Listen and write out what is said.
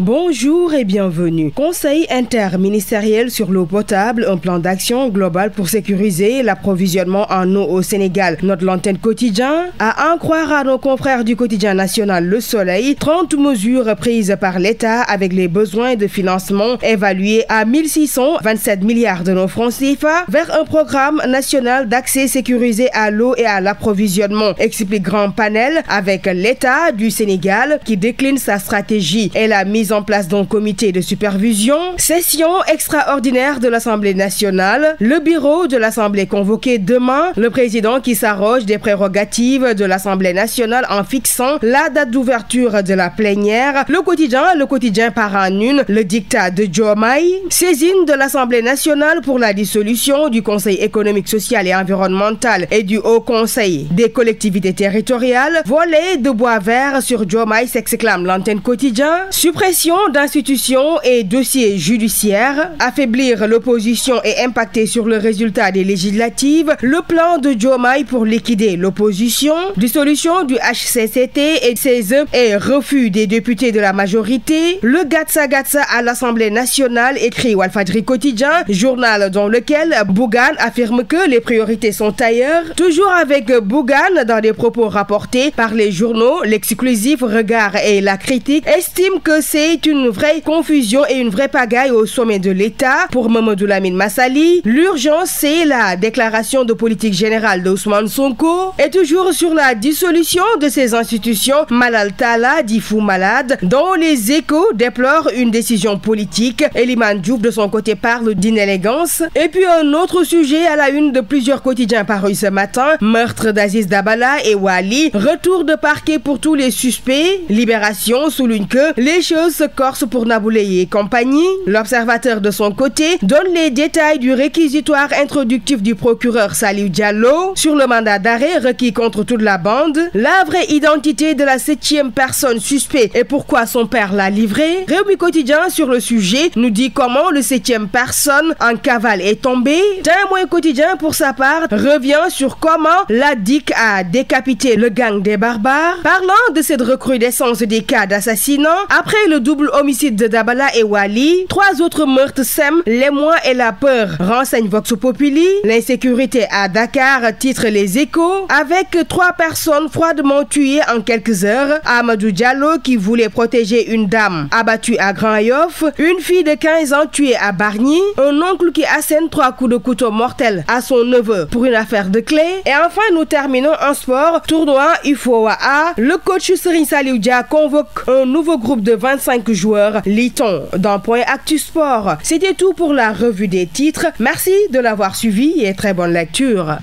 Bonjour et bienvenue. Conseil interministériel sur l'eau potable, un plan d'action global pour sécuriser l'approvisionnement en eau au Sénégal. Notre l'antenne quotidien. À en croire à nos confrères du quotidien national Le Soleil, 30 mesures prises par l'État avec les besoins de financement évalués à 1627 milliards de nos francs CFA vers un programme national d'accès sécurisé à l'eau et à l'approvisionnement. Explique grand panel avec l'État du Sénégal qui décline sa stratégie et la mise en place d'un comité de supervision, session extraordinaire de l'Assemblée nationale, le bureau de l'Assemblée convoqué demain, le président qui s'arroge des prérogatives de l'Assemblée nationale en fixant la date d'ouverture de la plénière, le quotidien par en une, le dictat de Diomaye, saisine de l'Assemblée nationale pour la dissolution du Conseil économique, social et environnemental et du Haut Conseil des collectivités territoriales, volet de bois vert sur Diomaye s'exclame l'antenne quotidien, suppression d'institutions et dossiers judiciaires, affaiblir l'opposition et impacter sur le résultat des législatives, le plan de Diomaye pour liquider l'opposition, dissolution du HCCT et CESE et refus des députés de la majorité, le Gatsa à l'Assemblée nationale, écrit Walfadjri quotidien, journal dans lequel Bougane affirme que les priorités sont ailleurs, toujours avec Bougane dans des propos rapportés par les journaux, l'exclusif Regard et la Critique estime que c'est une vraie confusion et une vraie pagaille au sommet de l'État. Pour Mamadou Lamine Massali, l'urgence c'est la déclaration de politique générale d'Ousmane Sonko et toujours sur la dissolution de ces institutions, Malal Talla dit fou malade, dont les Échos déplorent une décision politique. Eliman Diouf de son côté parle d'inélégance. Et puis un autre sujet à la une de plusieurs quotidiens parus ce matin, meurtre d'Aziz Dabala et Wali, retour de parquet pour tous les suspects, Libération souligne que les choses se corsent pour Naboulaye et compagnie. L'Observateur de son côté donne les détails du réquisitoire introductif du procureur Salif Diallo sur le mandat d'arrêt requis contre toute la bande, la vraie identité de la 7e personne suspecte et pourquoi son père l'a livré. Réumi quotidien sur le sujet nous dit comment le 7e personne en cavale est tombé. Témoin quotidien pour sa part revient sur comment la DIC a décapité le gang des barbares, parlant de cette recrudescence des cas d'assassinat après le double homicide de Dabala et Wali. 3 autres meurtres sèment l'émoi et la peur, renseigne Vox Populi. L'insécurité à Dakar, titre Les Échos, avec 3 personnes froidement tuées en quelques heures. Amadou Diallo qui voulait protéger une dame abattue à Grand Yoff, une fille de 15 ans tuée à Bargny, un oncle qui assène 3 coups de couteau mortels à son neveu pour une affaire de clé. Et enfin nous terminons en sport, tournoi UFOA. Le coach Serigne Saliou Dia convoque un nouveau groupe de 25 joueurs, lit-on dans Point Actu Sport. C'était tout pour la revue des titres. Merci de l'avoir suivi et très bonne lecture.